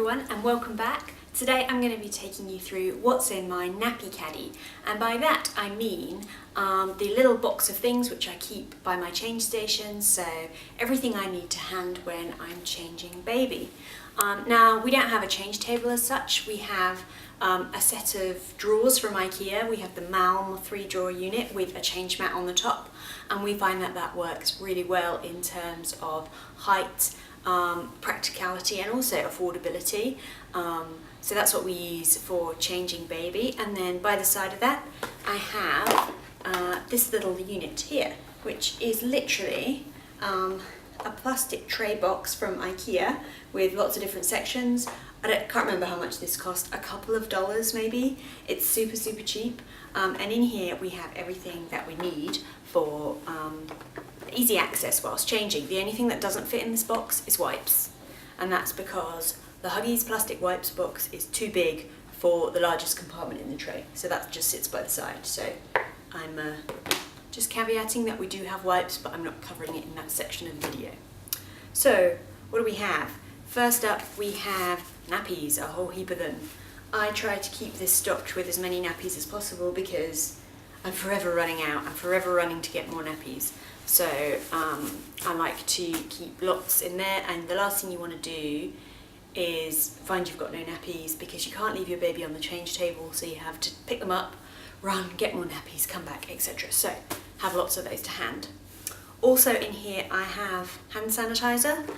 everyone and welcome back. Today I'm going to be taking you through what's in my nappy caddy, and by that I mean the little box of things which I keep by my change station, so everything I need to hand when I'm changing baby. Now we don't have a change table as such, we have a set of drawers from IKEA. We have the Malm 3-drawer unit with a change mat on the top, and we find that that works really well in terms of height, practicality and also affordability. So that's what we use for changing baby. And then by the side of that I have this little unit here, which is literally a plastic tray box from IKEA with lots of different sections. Can't remember how much this cost, a couple of dollars maybe. It's super cheap, and in here we have everything that we need for easy access whilst changing. The only thing that doesn't fit in this box is wipes, and that's because the Huggies plastic wipes box is too big for the largest compartment in the tray, so that just sits by the side. So I'm just caveating that we do have wipes, but I'm not covering it in that section of the video. So what do we have? First up we have nappies, a whole heap of them. I try to keep this stocked with as many nappies as possible because I'm forever running out. I'm forever running to get more nappies. So I like to keep lots in there, and the last thing you want to do is find you've got no nappies, because you can't leave your baby on the change table, so you have to pick them up, run, get more nappies, come back, etc. So have lots of those to hand. Also in here I have hand sanitizer,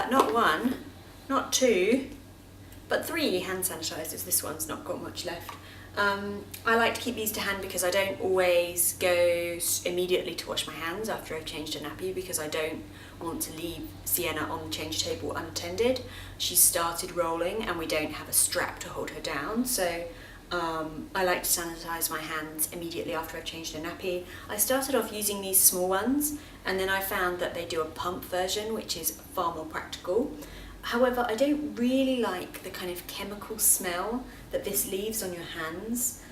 not one, not two, but 3 hand sanitizers. This one's not got much left. I like to keep these to hand because I don't always go immediately to wash my hands after I've changed a nappy, because I don't want to leave Sienna on the change table unattended. She's started rolling and we don't have a strap to hold her down, so I like to sanitize my hands immediately after I've changed a nappy. I started off using these small ones, and then I found that they do a pump version, which is far more practical. However, I don't really like the kind of chemical smell that this leaves on your hands.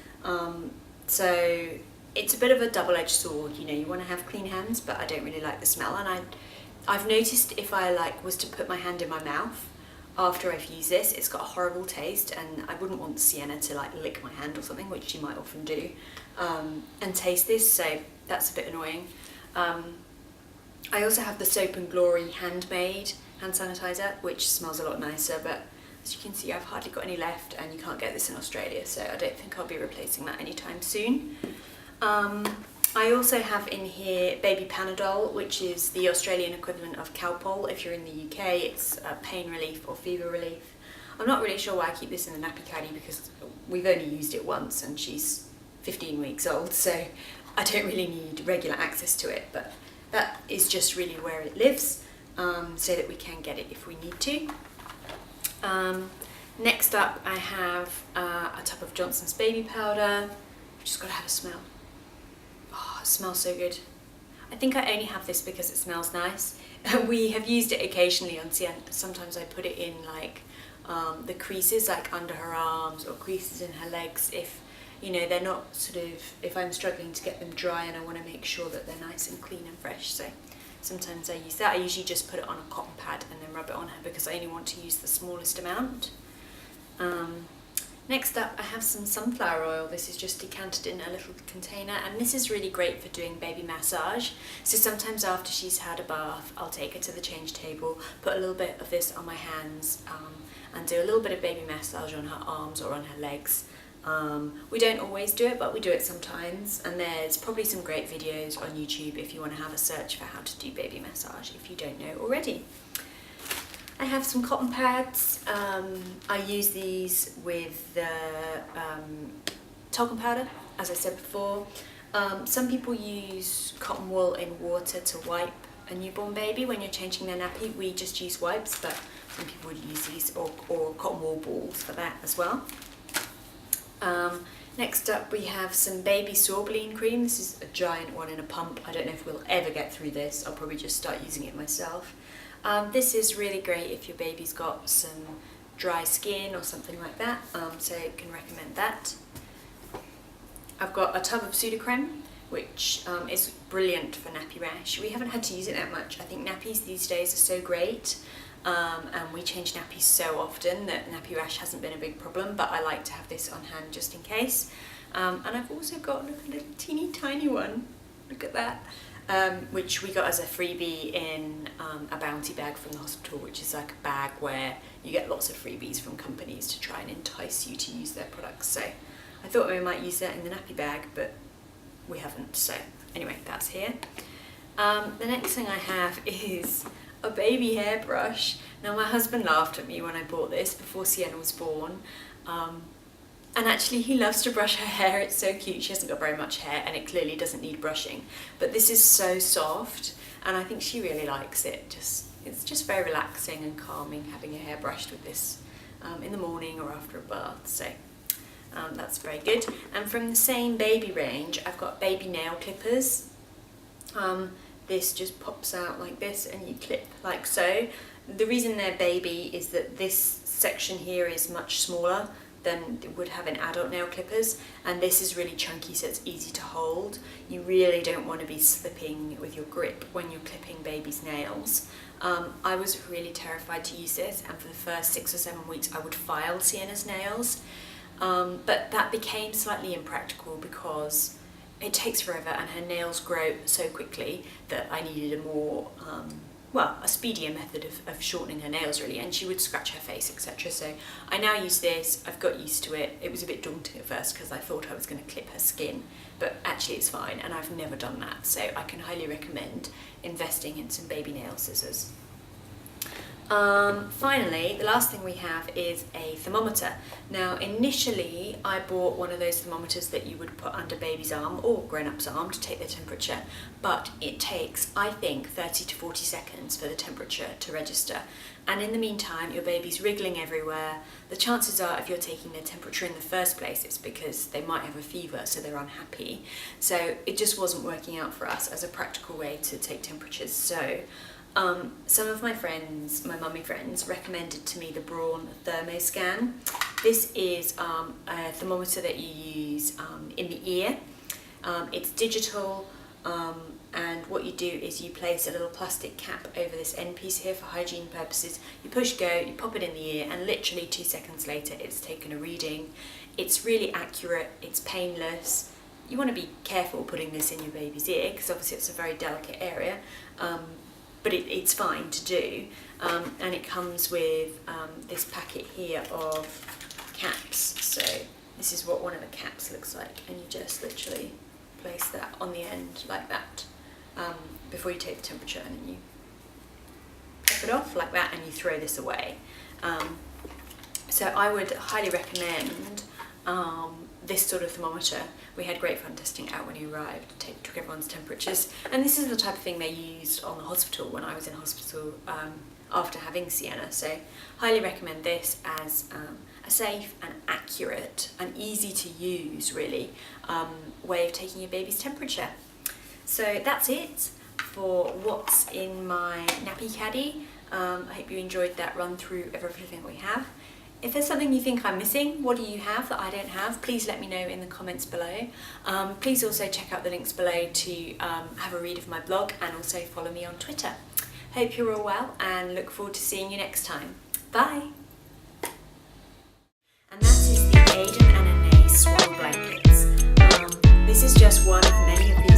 So it's a bit of a double-edged sword. You know, you want to have clean hands, but I don't really like the smell. And I've noticed if I was to put my hand in my mouth after I've used this, it's got a horrible taste, and I wouldn't want Sienna to lick my hand or something, which she might often do, and taste this, so that's a bit annoying. I also have the Soap and Glory handmade hand sanitizer, which smells a lot nicer, but as you can see I've hardly got any left, and you can't get this in Australia, so I don't think I'll be replacing that anytime soon. I also have in here baby Panadol, which is the Australian equivalent of Calpol. If you're in the UK, it's pain relief or fever relief. I'm not really sure why I keep this in the nappy caddy, because we've only used it once and she's 15 weeks old, so I don't really need regular access to it, but that is just really where it lives, so that we can get it if we need to. Next up I have a tub of Johnson's baby powder. Just got to have a smell. Oh, it smells so good. I think I only have this because it smells nice. We have used it occasionally on Sienna. Sometimes I put it in the creases, under her arms, or creases in her legs, if they're not if I'm struggling to get them dry and I want to make sure that they're nice and clean and fresh. So sometimes I use that. I usually just put it on a cotton pad and then rub it on her, because I only want to use the smallest amount. Next up I have some sunflower oil. This is just decanted in a little container, and this is really great for doing baby massage. So sometimes after she's had a bath, I'll take her to the change table, put a little bit of this on my hands, and do a little bit of baby massage on her arms or on her legs. We don't always do it, but we do it sometimes, and there's probably some great videos on YouTube if you want to have a search for how to do baby massage if you don't know already. I have some cotton pads. I use these with the talcum powder, as I said before. Some people use cotton wool in water to wipe a newborn baby when you're changing their nappy. We just use wipes, but some people would use these, or cotton wool balls for that as well. Next up we have some baby sorbeline cream. This is a giant one in a pump. I don't know if we'll ever get through this. I'll probably just start using it myself. This is really great if your baby's got some dry skin or something like that, so I can recommend that. I've got a tub of Sudocrem, which is brilliant for nappy rash. We haven't had to use it that much. I think nappies these days are so great and we change nappies so often that nappy rash hasn't been a big problem, but I like to have this on hand just in case. And I've also got, look, a little teeny tiny one, look at that, which we got as a freebie in a bounty bag from the hospital, which is like a bag where you get lots of freebies from companies to try and entice you to use their products. So I thought we might use that in the nappy bag, but we haven't. So anyway, that's here. The next thing I have is a baby hairbrush. Now my husband laughed at me when I bought this before Sienna was born. And actually he loves to brush her hair, it's so cute. She hasn't got very much hair and it clearly doesn't need brushing. But this is so soft and I think she really likes it. It's just very relaxing and calming having your hair brushed with this in the morning or after a bath. So that's very good. And from the same baby range, I've got baby nail clippers. This just pops out like this and you clip like so. The reason they're baby is that this section here is much smaller than it would have in adult nail clippers, and this is really chunky so it's easy to hold. You really don't want to be slipping with your grip when you're clipping baby's nails. I was really terrified to use this, and for the first 6 or 7 weeks I would file Sienna's nails, but that became slightly impractical because it takes forever and her nails grow so quickly that I needed a more a speedier method of shortening her nails really, and she would scratch her face, etc. So I now use this. I've got used to it. It was a bit daunting at first because I thought I was going to clip her skin, but actually it's fine and I've never done that, so I can highly recommend investing in some baby nail scissors. Finally, the last thing we have is a thermometer. Now initially I bought one of those thermometers that you would put under baby's arm or grown-up's arm to take their temperature, but it takes, I think, 30 to 40 seconds for the temperature to register, and in the meantime your baby's wriggling everywhere. The chances are if you're taking their temperature in the first place it's because they might have a fever, so they're unhappy. So it just wasn't working out for us as a practical way to take temperatures. So some of my friends, my mummy friends, recommended to me the Braun Thermoscan. This is a thermometer that you use in the ear. It's digital, and what you do is you place a little plastic cap over this end piece here for hygiene purposes. You push go, you pop it in the ear, and literally 2 seconds later it's taken a reading. It's really accurate, it's painless. You want to be careful putting this in your baby's ear because obviously it's a very delicate area. But it's fine to do, and it comes with this packet here of caps. So this is what one of the caps looks like, and you just literally place that on the end like that before you take the temperature, and then you pop it off like that and you throw this away. So I would highly recommend this sort of thermometer. We had great fun testing it out when he arrived, took everyone's temperatures, and this is the type of thing they used on the hospital when I was in hospital after having Sienna. So highly recommend this as a safe and accurate and easy to use really way of taking your baby's temperature. So that's it for what's in my nappy caddy. I hope you enjoyed that run through of everything we have. If there's something you think I'm missing, what do you have that I don't have, please let me know in the comments below. Please also check out the links below to have a read of my blog and also follow me on Twitter. Hope you're all well and look forward to seeing you next time. Bye! And that is the Aiden and Anae Swan blankets. This is just one of many of the